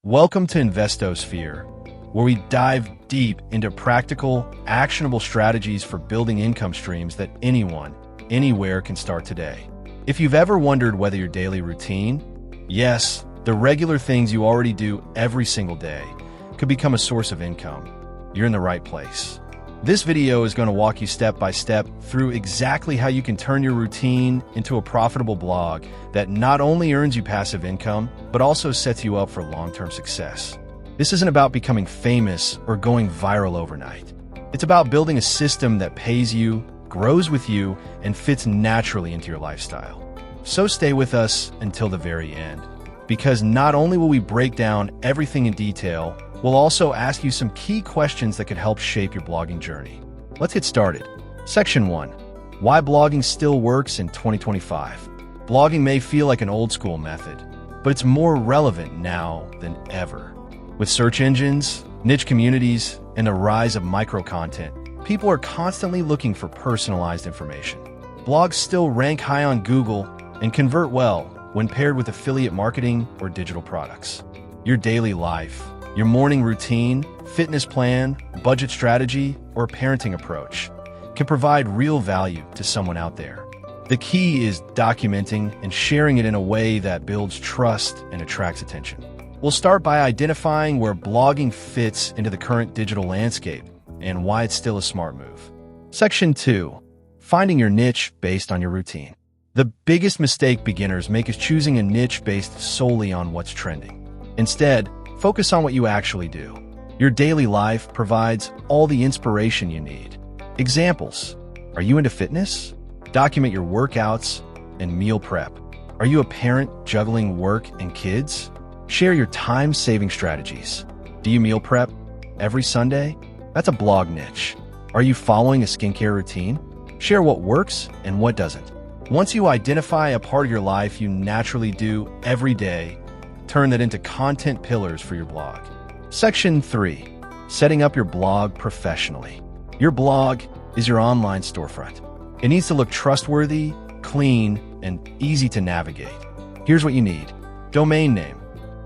Welcome to InvestoSphere, where we dive deep into practical, actionable strategies for building income streams that anyone, anywhere can start today. If you've ever wondered whether your daily routine, yes, the regular things you already do every single day, could become a source of income, you're in the right place. This video is going to walk you step by step through exactly how you can turn your routine into a profitable blog that not only earns you passive income, but also sets you up for long-term success. This isn't about becoming famous or going viral overnight. It's about building a system that pays you, grows with you, and fits naturally into your lifestyle. So stay with us until the very end, because not only will we break down everything in detail, we'll also ask you some key questions that could help shape your blogging journey. Let's get started. Section 1. Why blogging still works in 2025. Blogging may feel like an old school method, but it's more relevant now than ever. With search engines, niche communities, and the rise of micro-content, people are constantly looking for personalized information. Blogs still rank high on Google and convert well when paired with affiliate marketing or digital products. Your daily life, your morning routine, fitness plan, budget strategy, or parenting approach can provide real value to someone out there. The key is documenting and sharing it in a way that builds trust and attracts attention. We'll start by identifying where blogging fits into the current digital landscape and why it's still a smart move. Section 2. Finding your niche based on your routine. The biggest mistake beginners make is choosing a niche based solely on what's trending. Instead, focus on what you actually do. Your daily life provides all the inspiration you need. Examples. Are you into fitness? Document your workouts and meal prep. Are you a parent juggling work and kids? Share your time-saving strategies. Do you meal prep every Sunday? That's a blog niche. Are you following a skincare routine? Share what works and what doesn't. Once you identify a part of your life you naturally do every day, turn that into content pillars for your blog. Section 3. Setting up your blog professionally. Your blog is your online storefront. It needs to look trustworthy, clean, and easy to navigate. Here's what you need. Domain name.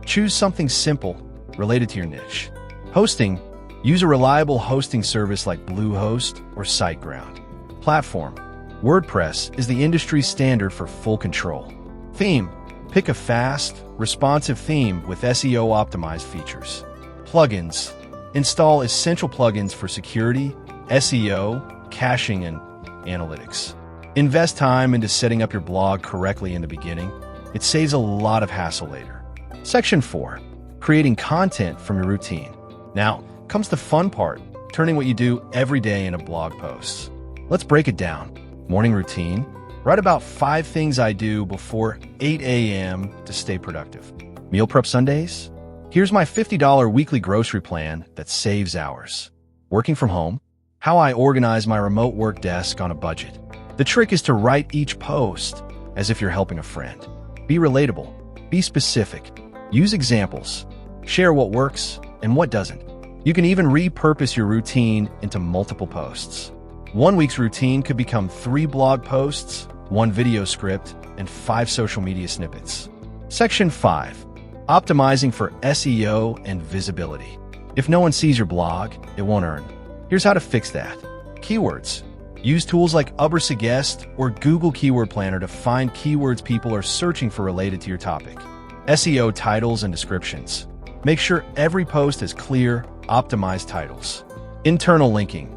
Choose something simple related to your niche. Hosting. Use a reliable hosting service like Bluehost or SiteGround. Platform. WordPress is the industry standard for full control. Theme. Pick a fast, responsive theme with SEO-optimized features. Plugins. Install essential plugins for security, SEO, caching, and analytics. Invest time into setting up your blog correctly in the beginning. It saves a lot of hassle later. Section 4. Creating content from your routine. Now comes the fun part, turning what you do every day into blog posts. Let's break it down. Morning routine. Write about 5 things I do before 8 a.m. to stay productive. Meal prep Sundays? Here's my $50 weekly grocery plan that saves hours. Working from home? How I organize my remote work desk on a budget. The trick is to write each post as if you're helping a friend. Be relatable. Be specific. Use examples. Share what works and what doesn't. You can even repurpose your routine into multiple posts. 1 week's routine could become 3 blog posts, 1 video script, and 5 social media snippets. Section 5. Optimizing for SEO and visibility. If no one sees your blog, it won't earn. Here's how to fix that. Keywords. Use tools like Ubersuggest or Google Keyword Planner to find keywords people are searching for related to your topic. SEO titles and descriptions. Make sure every post has clear, optimized titles. Internal linking.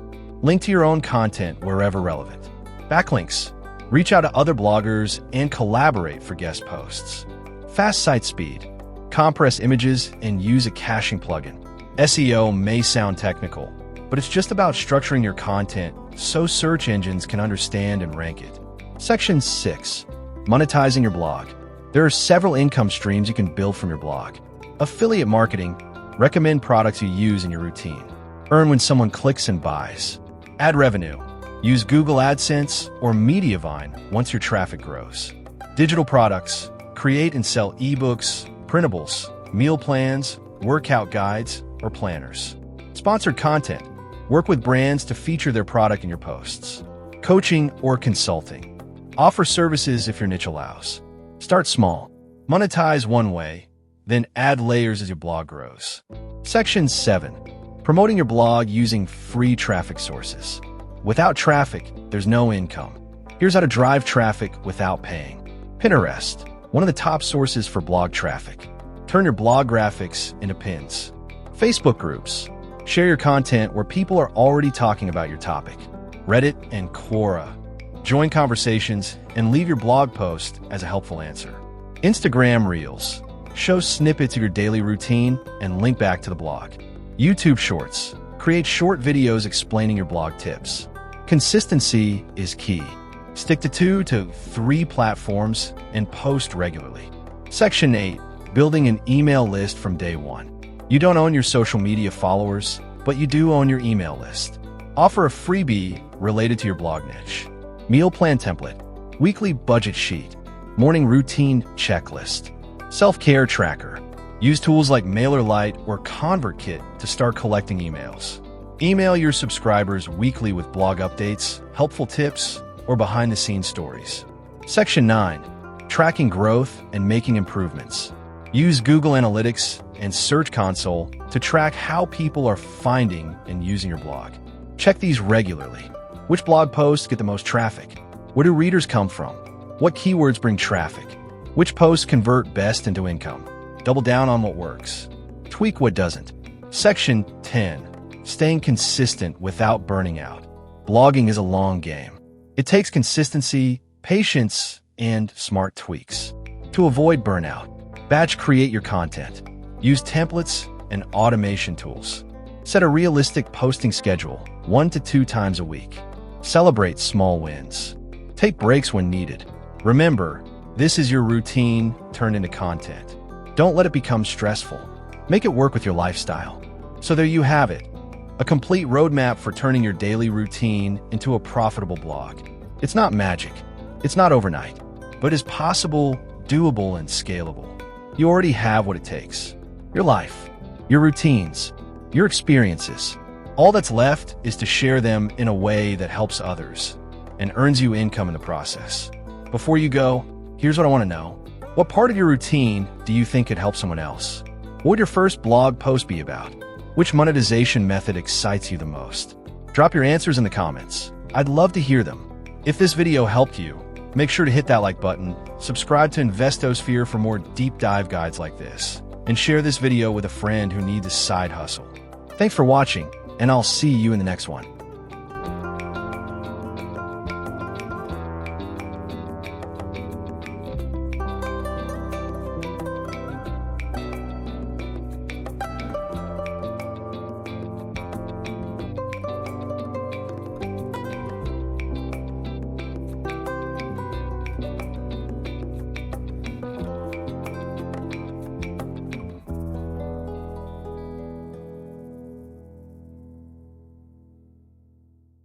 Link to your own content wherever relevant. Backlinks. Reach out to other bloggers and collaborate for guest posts. Fast site speed. Compress images and use a caching plugin. SEO may sound technical, but it's just about structuring your content so search engines can understand and rank it. Section 6. Monetizing your blog. There are several income streams you can build from your blog. Affiliate marketing. Recommend products you use in your routine. Earn when someone clicks and buys. Ad revenue. Use Google AdSense or Mediavine once your traffic grows. Digital products. Create and sell ebooks, printables, meal plans, workout guides, or planners. Sponsored content. Work with brands to feature their product in your posts. Coaching or consulting. Offer services if your niche allows. Start small. Monetize one way. then add layers as your blog grows. Section 7. Promoting your blog using free traffic sources. Without traffic, there's no income. Here's how to drive traffic without paying. Pinterest, one of the top sources for blog traffic. Turn your blog graphics into pins. Facebook groups. Share your content where people are already talking about your topic. Reddit and Quora. Join conversations and leave your blog post as a helpful answer. Instagram Reels. Show snippets of your daily routine and link back to the blog. YouTube Shorts. Create short videos explaining your blog tips. Consistency is key. Stick to 2 to 3 platforms and post regularly. Section 8. Building an email list from day one. You don't own your social media followers, but you do own your email list. Offer a freebie related to your blog niche. Meal plan template, weekly budget sheet, morning routine checklist, self-care tracker. Use tools like MailerLite or ConvertKit to start collecting emails. Email your subscribers weekly with blog updates, helpful tips, or behind-the-scenes stories. Section 9. Tracking growth and making improvements. Use Google Analytics and Search Console to track how people are finding and using your blog. Check these regularly. Which blog posts get the most traffic? Where do readers come from? What keywords bring traffic? Which posts convert best into income? Double down on what works. Tweak what doesn't. Section 10. Staying consistent without burning out. Blogging is a long game. It takes consistency, patience, and smart tweaks. To avoid burnout, batch create your content. Use templates and automation tools. Set a realistic posting schedule, 1 to 2 times a week. Celebrate small wins. Take breaks when needed. Remember, this is your routine turned into content. Don't let it become stressful. Make it work with your lifestyle. So there you have it, a complete roadmap for turning your daily routine into a profitable blog. It's not magic. It's not overnight, but is possible, doable, and scalable. You already have what it takes. Your life, your routines, your experiences. All that's left is to share them in a way that helps others and earns you income in the process. Before you go, here's what I want to know. What part of your routine do you think could help someone else? What would your first blog post be about? Which monetization method excites you the most? Drop your answers in the comments. I'd love to hear them. If this video helped you, make sure to hit that like button, subscribe to InvestoSphere for more deep dive guides like this, and share this video with a friend who needs a side hustle. Thanks for watching, and I'll see you in the next one.